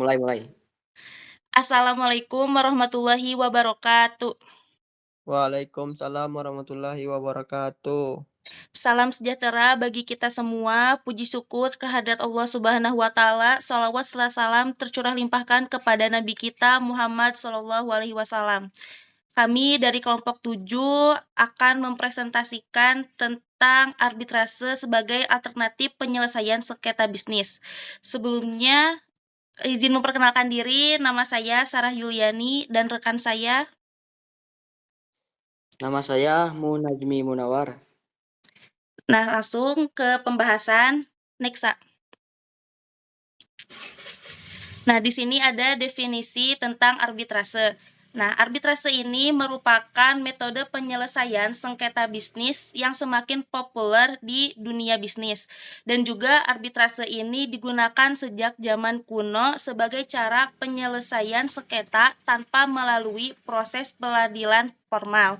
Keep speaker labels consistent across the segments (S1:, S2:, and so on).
S1: Mulai.
S2: Assalamualaikum warahmatullahi wabarakatuh.
S3: Waalaikumsalam warahmatullahi wabarakatuh.
S2: Salam sejahtera bagi kita semua. Puji syukur kehadirat Allah Subhanahu wa taala. Shalawat serta salam tercurah limpahkan kepada nabi kita Muhammad sallallahu alaihi wasallam. Kami dari kelompok 7 akan mempresentasikan tentang arbitrase sebagai alternatif penyelesaian sengketa bisnis. Sebelumnya, izin memperkenalkan diri, nama saya Sarah Yuliani dan rekan saya.
S1: Nama saya Munajmi Munawar.
S2: Nah, langsung ke pembahasan. Next, Sa. Nah, di sini ada definisi tentang arbitrase. Nah, arbitrase ini merupakan metode penyelesaian sengketa bisnis yang semakin populer di dunia bisnis. Dan juga arbitrase ini digunakan sejak zaman kuno sebagai cara penyelesaian sengketa tanpa melalui proses peradilan formal.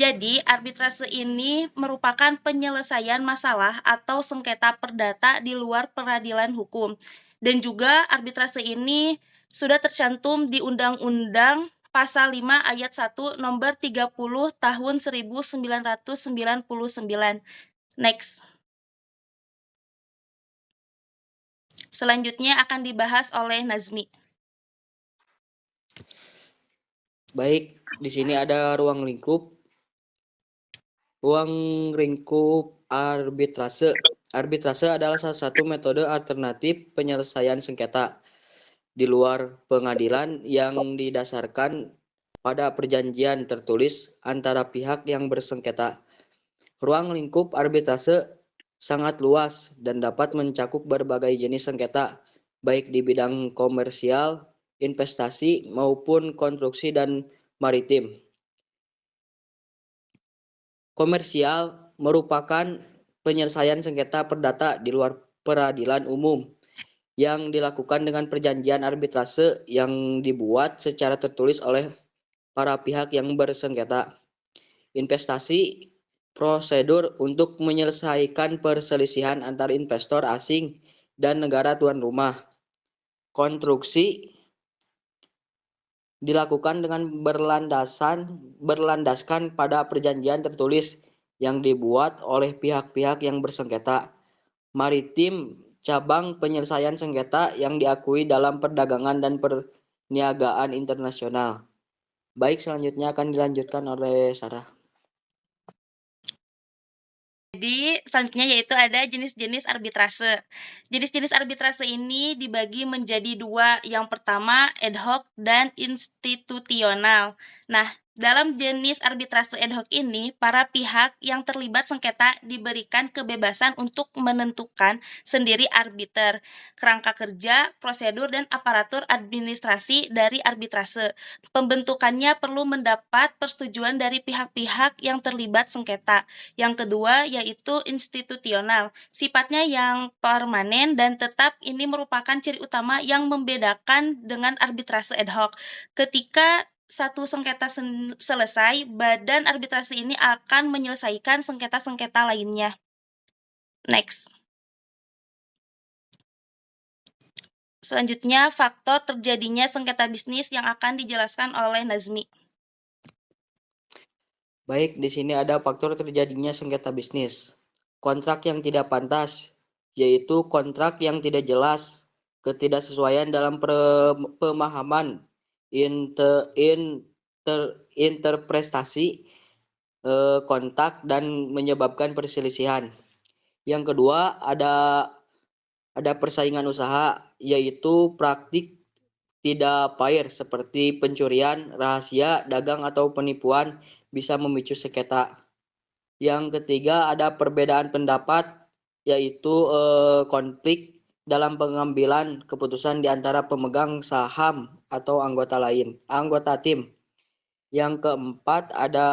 S2: Jadi, arbitrase ini merupakan penyelesaian masalah atau sengketa perdata di luar peradilan hukum. Dan juga arbitrase ini sudah tercantum di Undang-Undang Pasal 5 Ayat 1 Nomor 30 Tahun 1999. Next. Selanjutnya akan dibahas oleh Nazmi.
S1: Baik, di sini ada ruang lingkup. Ruang lingkup arbitrase. Arbitrase adalah salah satu metode alternatif penyelesaian sengketa di luar pengadilan yang didasarkan pada perjanjian tertulis antara pihak yang bersengketa. Ruang lingkup arbitrase sangat luas dan dapat mencakup berbagai jenis sengketa, baik di bidang komersial, investasi, maupun konstruksi dan maritim. Komersial merupakan penyelesaian sengketa perdata di luar peradilan umum yang dilakukan dengan perjanjian arbitrase yang dibuat secara tertulis oleh para pihak yang bersengketa. Investasi, prosedur untuk menyelesaikan perselisihan antar investor asing dan negara tuan rumah. Konstruksi dilakukan dengan berlandaskan pada perjanjian tertulis yang dibuat oleh pihak-pihak yang bersengketa. Maritim, cabang penyelesaian sengketa yang diakui dalam perdagangan dan perniagaan internasional. Baik, selanjutnya akan dilanjutkan oleh Sarah.
S2: Jadi, selanjutnya yaitu ada jenis-jenis arbitrase. Jenis-jenis arbitrase ini dibagi menjadi dua. Yang pertama, ad hoc dan institusional. Nah, dalam jenis arbitrase ad hoc ini, para pihak yang terlibat sengketa diberikan kebebasan untuk menentukan sendiri arbiter, kerangka kerja, prosedur, dan aparatur administrasi dari arbitrase. Pembentukannya perlu mendapat persetujuan dari pihak-pihak yang terlibat sengketa. Yang kedua yaitu institusional, sifatnya yang permanen dan tetap. Ini merupakan ciri utama yang membedakan dengan arbitrase ad hoc. Ketika satu sengketa selesai, badan arbitrase ini akan menyelesaikan sengketa-sengketa lainnya. Next. Selanjutnya, faktor terjadinya sengketa bisnis yang akan dijelaskan oleh Nazmi.
S1: Baik, di sini ada faktor terjadinya sengketa bisnis. Kontrak yang tidak pantas, yaitu kontrak yang tidak jelas, ketidaksesuaian dalam pemahaman, interpretasi kontak dan menyebabkan perselisihan. Yang kedua ada persaingan usaha, yaitu praktik tidak fair seperti pencurian, rahasia dagang atau penipuan bisa memicu sengketa. Yang ketiga ada perbedaan pendapat, yaitu konflik dalam pengambilan keputusan di antara pemegang saham atau anggota tim. Yang keempat ada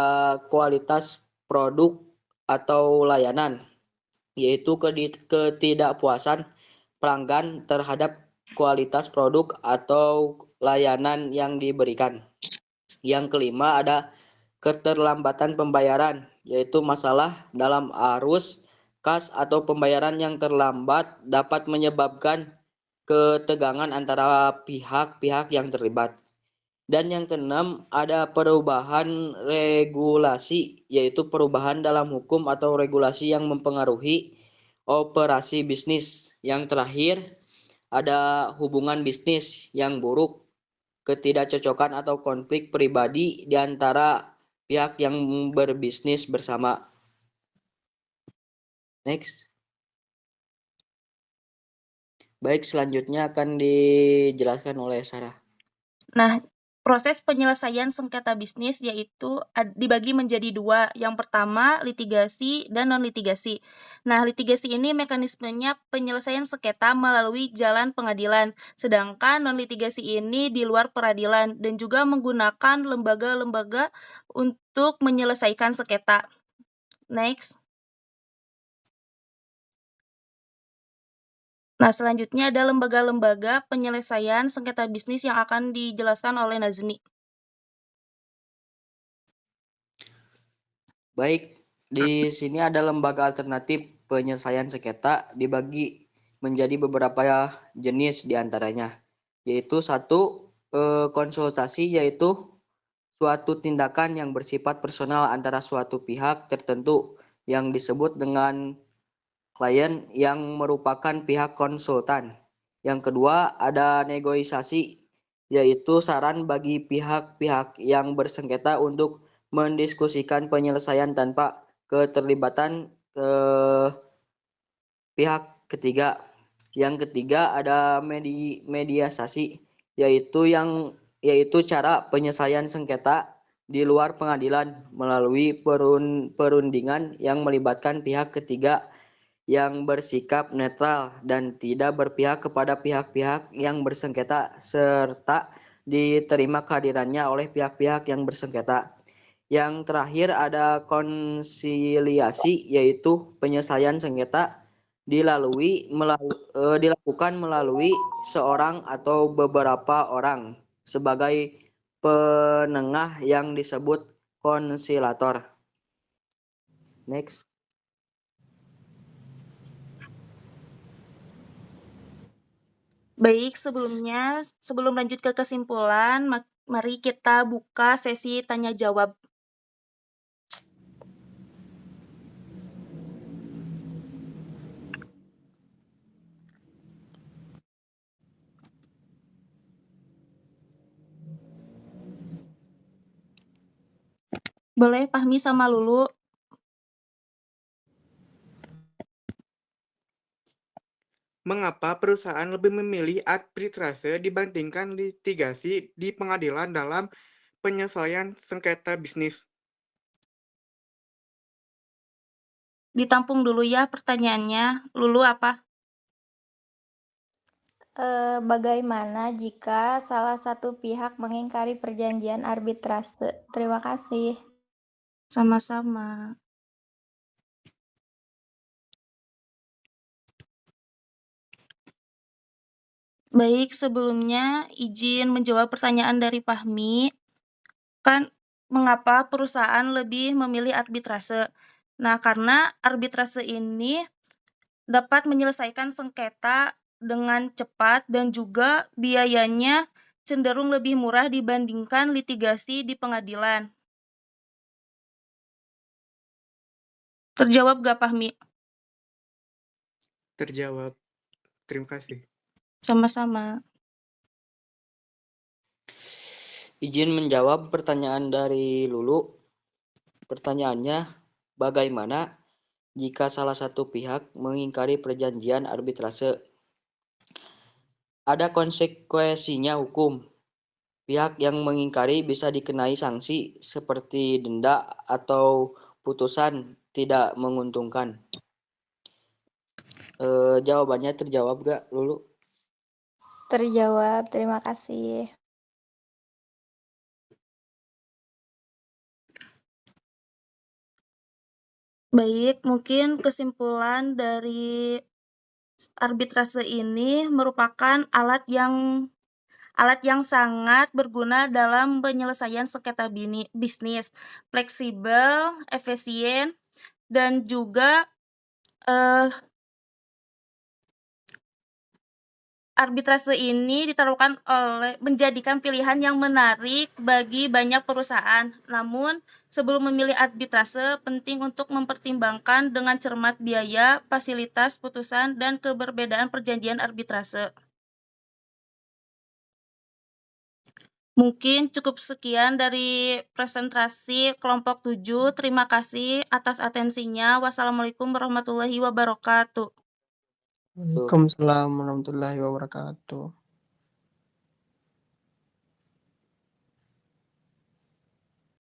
S1: kualitas produk atau layanan, yaitu ketidakpuasan pelanggan terhadap kualitas produk atau layanan yang diberikan. Yang kelima ada keterlambatan pembayaran, yaitu masalah dalam arus kas atau pembayaran yang terlambat dapat menyebabkan ketegangan antara pihak-pihak yang terlibat. Dan yang keenam, ada perubahan regulasi, yaitu perubahan dalam hukum atau regulasi yang mempengaruhi operasi bisnis. Yang terakhir, ada hubungan bisnis yang buruk, ketidakcocokan atau konflik pribadi di antara pihak yang berbisnis bersama. Next. Baik, selanjutnya akan dijelaskan oleh Sarah.
S2: Nah, proses penyelesaian sengketa bisnis yaitu dibagi menjadi dua. Yang pertama, litigasi dan non-litigasi. Nah, litigasi ini mekanismenya penyelesaian sengketa melalui jalan pengadilan, sedangkan non-litigasi ini di luar peradilan dan juga menggunakan lembaga-lembaga untuk menyelesaikan sengketa. Next. Nah, selanjutnya ada lembaga-lembaga penyelesaian sengketa bisnis yang akan dijelaskan oleh Nazmi.
S1: Baik, di sini ada lembaga alternatif penyelesaian sengketa dibagi menjadi beberapa jenis diantaranya, yaitu satu, konsultasi, yaitu suatu tindakan yang bersifat personal antara suatu pihak tertentu yang disebut dengan klien yang merupakan pihak konsultan. Yang kedua, ada negosiasi, yaitu saran bagi pihak-pihak yang bersengketa untuk mendiskusikan penyelesaian tanpa keterlibatan pihak ketiga. Yang ketiga, ada mediasi, yaitu cara penyelesaian sengketa di luar pengadilan melalui perundingan yang melibatkan pihak ketiga yang bersikap netral dan tidak berpihak kepada pihak-pihak yang bersengketa serta diterima kehadirannya oleh pihak-pihak yang bersengketa. Yang terakhir ada konsiliasi, yaitu penyelesaian sengketa dilakukan melalui seorang atau beberapa orang sebagai penengah yang disebut konsilator. Next.
S2: Baik, sebelum lanjut ke kesimpulan, mari kita buka sesi tanya jawab. Boleh Fahmi sama Lulu?
S4: Mengapa perusahaan lebih memilih arbitrase dibandingkan litigasi di pengadilan dalam penyelesaian sengketa bisnis?
S2: Ditampung dulu ya pertanyaannya. Lulu apa?
S5: Bagaimana jika salah satu pihak mengingkari perjanjian arbitrase? Terima kasih.
S2: Sama-sama. Baik, sebelumnya izin menjawab pertanyaan dari Fahmi. Kan mengapa perusahaan lebih memilih arbitrase? Nah, karena arbitrase ini dapat menyelesaikan sengketa dengan cepat dan juga biayanya cenderung lebih murah dibandingkan litigasi di pengadilan. Terjawab gak, Fahmi?
S4: Terjawab. Terima kasih.
S2: Sama-sama.
S1: Izin menjawab pertanyaan dari Lulu. Pertanyaannya, bagaimana jika salah satu pihak mengingkari perjanjian arbitrase? Ada konsekuensinya hukum. Pihak yang mengingkari bisa dikenai sanksi seperti denda atau putusan tidak menguntungkan. Jawabannya terjawab gak, Lulu?
S5: Terjawab, terima kasih.
S2: Baik, mungkin kesimpulan dari arbitrase ini merupakan alat yang sangat berguna dalam penyelesaian sengketa bisnis, fleksibel, efisien, dan juga arbitrase ini menjadikan pilihan yang menarik bagi banyak perusahaan. Namun, sebelum memilih arbitrase, penting untuk mempertimbangkan dengan cermat biaya, fasilitas, putusan, dan keberbedaan perjanjian arbitrase. Mungkin cukup sekian dari presentasi kelompok 7. Terima kasih atas atensinya. Wassalamualaikum warahmatullahi wabarakatuh.
S3: Waalaikumsalam warahmatullahi wabarakatuh.